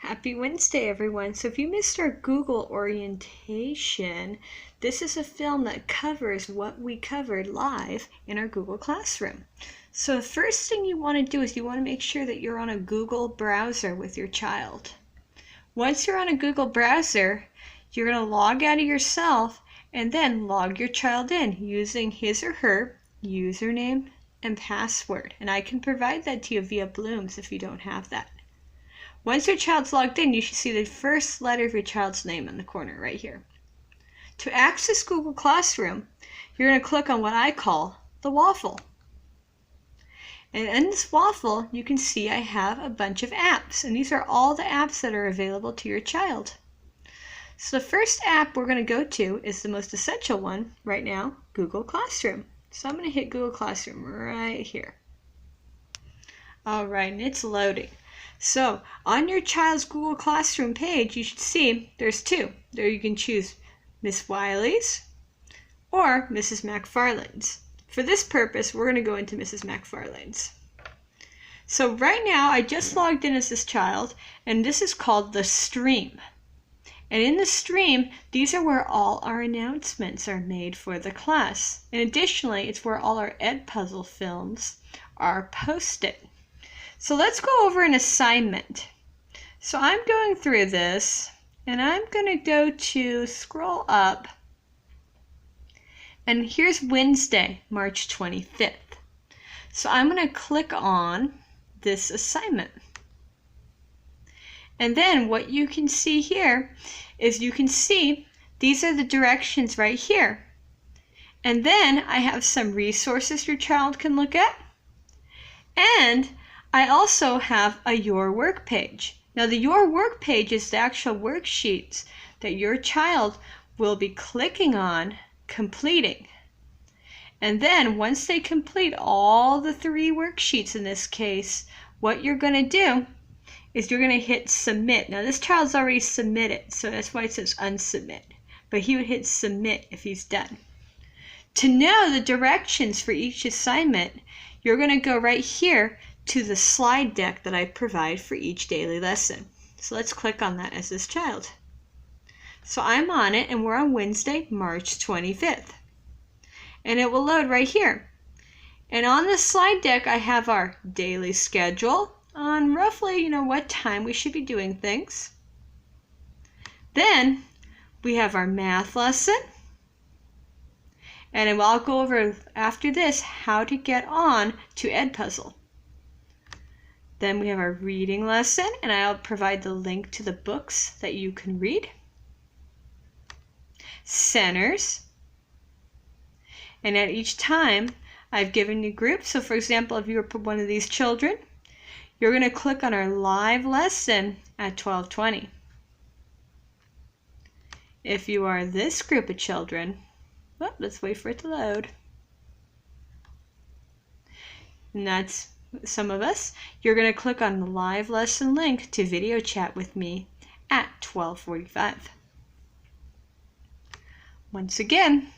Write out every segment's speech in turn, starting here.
Happy Wednesday, everyone. So if you missed our Google orientation, this is a film that covers what we covered live in our Google Classroom. So the first thing you want to do is you want to make sure that you're on a Google browser with your child. Once you're on a Google browser, you're going to log out of yourself and then log your child in using his or her username and password. And I can provide that to you via Blooms if you don't have that. Once your child's logged in, you should see the first letter of your child's name in the corner right here. To access Google Classroom, you're going to click on what I call the waffle. And in this waffle, you can see I have a bunch of apps, and these are all the apps that are available to your child. So the first app we're going to go to is the most essential one right now, Google Classroom. So I'm going to hit Google Classroom right here. All right, and it's loading. So on your child's Google Classroom page, you should see there's two. There you can choose Miss Wiley's or Mrs. McFarlane's. For this purpose, we're going to go into Mrs. McFarlane's. So right now, I just logged in as this child, and this is called the stream. And in the stream, these are where all our announcements are made for the class. And additionally, it's where all our Edpuzzle films are posted. So let's go over an assignment. So I'm going through this, and I'm going to go to scroll up, and here's Wednesday, March 25th. So I'm going to click on this assignment. And then what you can see here is you can see these are the directions right here. And then I have some resources your child can look at. And I also have a Your Work page. Now the Your Work page is the actual worksheets that your child will be clicking on, completing. And then once they complete all the 3 worksheets in this case, what you're going to do is you're going to hit submit. Now this child's already submitted, so that's why it says unsubmit. But he would hit submit if he's done. To know the directions for each assignment, you're going to go right here to the slide deck that I provide for each daily lesson. So let's click on that as this child. So I'm on it, and we're on Wednesday, March 25th. And it will load right here. And on the slide deck, I have our daily schedule on roughly, what time we should be doing things. Then we have our math lesson. And I'll go over after this how to get on to Edpuzzle. Then we have our reading lesson, and I'll provide the link to the books that you can read. Centers. And at each time, I've given you groups. So for example, if you were one of these children, you're going to click on our live lesson at 12:20. If you are this group of children, well, let's wait for it to load. And that's some of us. You're going to click on the live lesson link to video chat with me at 12:45. Once again,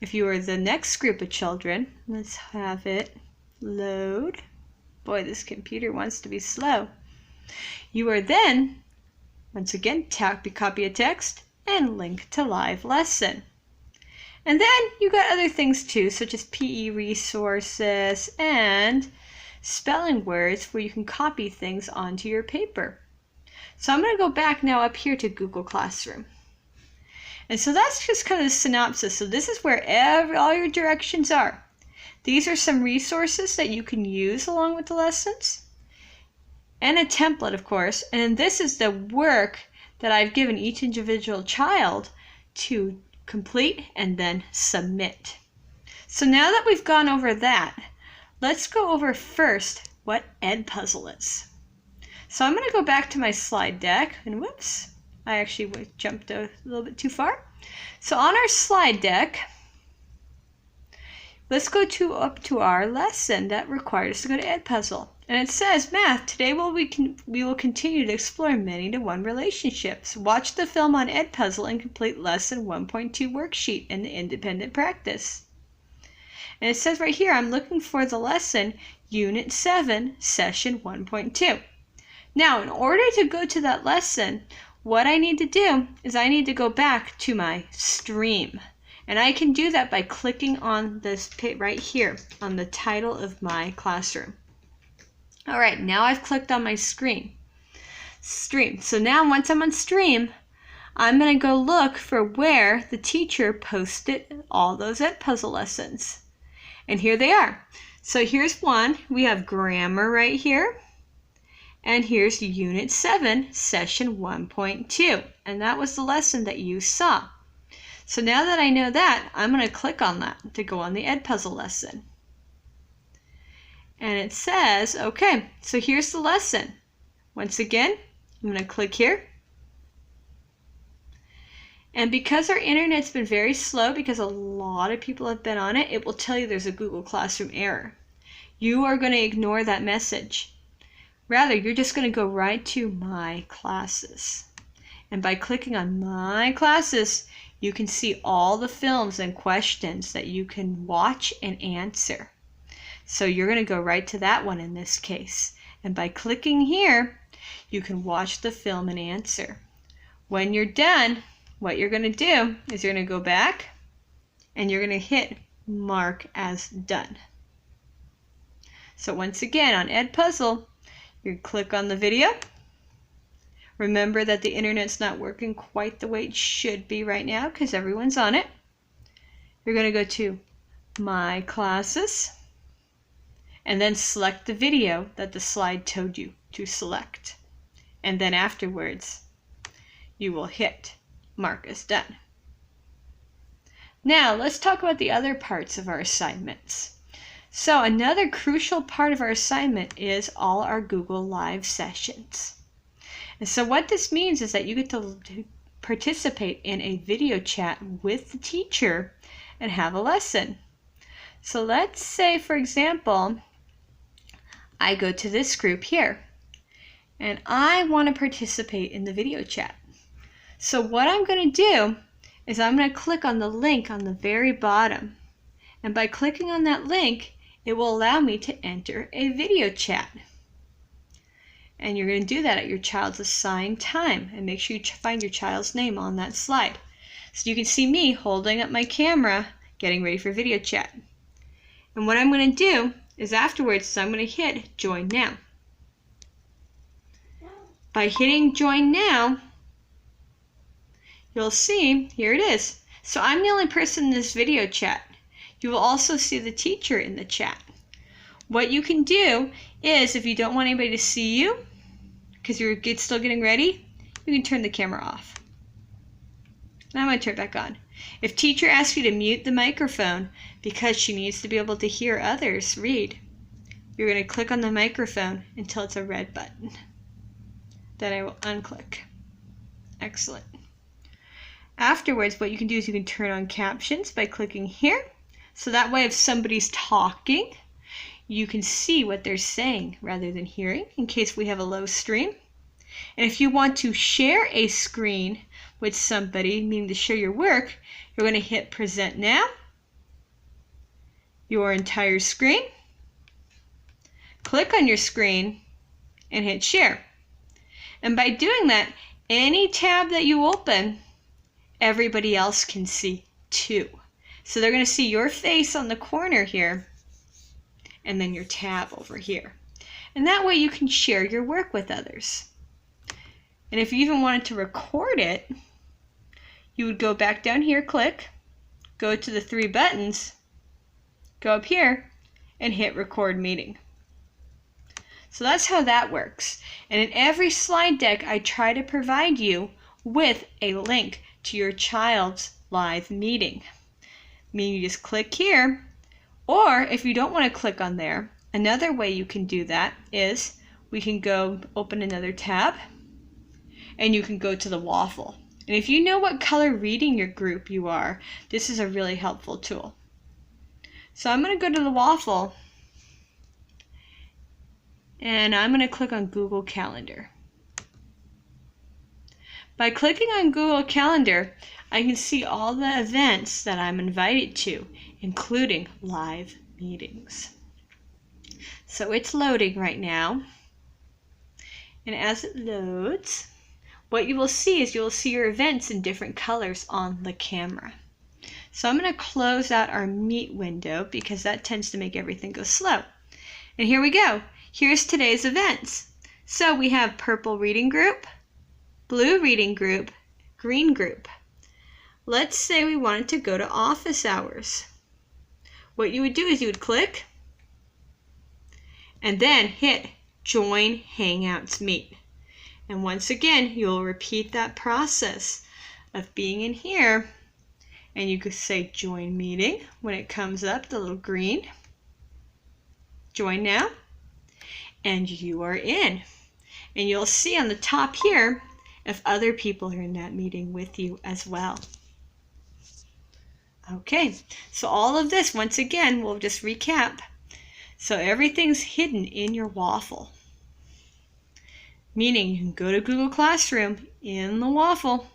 if you are the next group of children, let's have it load. Boy, this computer wants to be slow. You are then, once again, copy a text and link to live lesson. And then you got other things too, such as PE resources and spelling words where you can copy things onto your paper. So I'm going to go back now up here to Google Classroom. And so that's just kind of the synopsis. So this is where all your directions are. These are some resources that you can use along with the lessons. And a template, of course. And then this is the work that I've given each individual child to complete and then submit. So now that we've gone over that, let's go over first what Edpuzzle is. So I'm going to go back to my slide deck, and whoops, I actually jumped a little bit too far. So on our slide deck, let's go up to our lesson that required us to go to Edpuzzle. And it says, Math, today we will continue to explore many-to-one relationships. Watch the film on Edpuzzle and complete lesson 1.2 worksheet in the independent practice. And it says right here, I'm looking for the lesson Unit 7, Session 1.2. Now, in order to go to that lesson, what I need to do is I need to go back to my stream. And I can do that by clicking on this right here on the title of my classroom. All right, now I've clicked on my stream. So now once I'm on stream, I'm going to go look for where the teacher posted all those Edpuzzle lessons. And here they are. So here's one. We have grammar right here. And here's Unit 7, Session 1.2. And that was the lesson that you saw. So now that I know that, I'm going to click on that to go on the Edpuzzle lesson. And it says, okay, so here's the lesson. Once again, I'm going to click here. And because our internet's been very slow, because a lot of people have been on it, it will tell you there's a Google Classroom error. You are going to ignore that message. Rather, you're just going to go right to My Classes. And by clicking on My Classes, you can see all the films and questions that you can watch and answer. So you're going to go right to that one in this case. And by clicking here, you can watch the film and answer. When you're done, what you're going to do is you're going to go back and you're going to hit Mark as Done. So once again, on Edpuzzle, you click on the video. Remember that the internet's not working quite the way it should be right now because everyone's on it. You're going to go to My Classes and then select the video that the slide told you to select. And then afterwards, you will hit Mark as Done. Now, let's talk about the other parts of our assignments. So another crucial part of our assignment is all our Google Live sessions. And so what this means is that you get to participate in a video chat with the teacher and have a lesson. So let's say, for example, I go to this group here and I want to participate in the video chat. So what I'm going to do is I'm going to click on the link on the very bottom. And by clicking on that link, it will allow me to enter a video chat. And you're going to do that at your child's assigned time. And make sure you find your child's name on that slide. So you can see me holding up my camera, getting ready for video chat. And what I'm going to do is afterwards, I'm going to hit Join Now. By hitting Join Now, you'll see, here it is. So I'm the only person in this video chat. You will also see the teacher in the chat. What you can do is, if you don't want anybody to see you, because you're still getting ready, you can turn the camera off. Now I'm going to turn it back on. If teacher asks you to mute the microphone because she needs to be able to hear others read, you're going to click on the microphone until it's a red button. Then I will unclick. Excellent. Afterwards, what you can do is you can turn on captions by clicking here. So that way, if somebody's talking, you can see what they're saying rather than hearing, in case we have a low stream. And if you want to share a screen with somebody, meaning to share your work, you're going to hit Present Now, your entire screen, click on your screen, and hit Share. And by doing that, any tab that you open, everybody else can see too. So they're going to see your face on the corner here, and then your tab over here. And that way you can share your work with others. And if you even wanted to record it, you would go back down here, click, go to the three buttons, go up here, and hit Record Meeting. So that's how that works. And in every slide deck, I try to provide you with a link to your child's live meeting. Meaning you just click here, or if you don't want to click on there, another way you can do that is we can go open another tab and you can go to the waffle. And if you know what color reading your group you are, this is a really helpful tool. So I'm going to go to the waffle and I'm going to click on Google Calendar. By clicking on Google Calendar, I can see all the events that I'm invited to, including live meetings. So it's loading right now. And as it loads, what you will see is you will see your events in different colors on the camera. So I'm going to close out our Meet window because that tends to make everything go slow. And here we go. Here's today's events. So we have purple reading group, blue reading group, green group. Let's say we wanted to go to office hours. What you would do is you would click and then hit Join Hangouts Meet. And once again, you'll repeat that process of being in here, and you could say Join Meeting when it comes up, the little green. Join now, and you are in. And you'll see on the top here if other people are in that meeting with you as well. Okay, so all of this, once again, we'll just recap. So everything's hidden in your waffle. Meaning you can go to Google Classroom in the waffle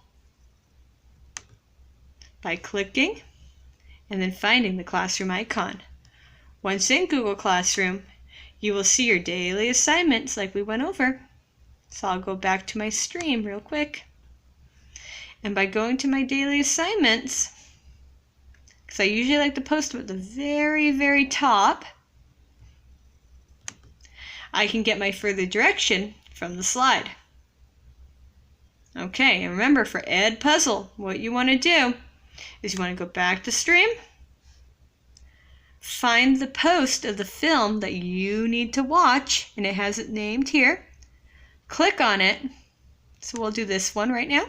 by clicking and then finding the classroom icon. Once in Google Classroom, you will see your daily assignments like we went over. So I'll go back to my stream real quick. And by going to my daily assignments, because I usually like to post them at the very, very top, I can get my further direction from the slide. Okay, and remember for Edpuzzle, what you want to do is you want to go back to stream, find the post of the film that you need to watch, and it has it named here. Click on it. So we'll do this one right now.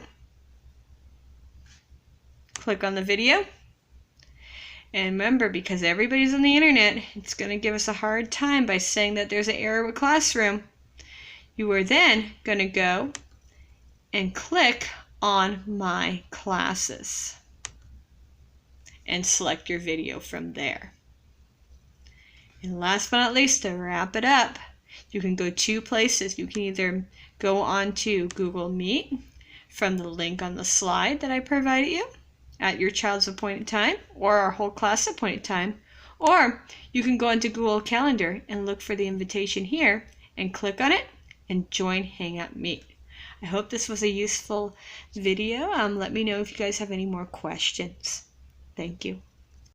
Click on the video. And remember, because everybody's on the internet, it's going to give us a hard time by saying that there's an error with Classroom. You are then going to go and click on My Classes and select your video from there. And last but not least, to wrap it up, you can go two places. You can either go on to Google Meet from the link on the slide that I provided you at your child's appointed time or our whole class appointed time, or you can go into Google Calendar and look for the invitation here and click on it and join Hangout Meet. I hope this was a useful video. Let me know if you guys have any more questions. Thank you.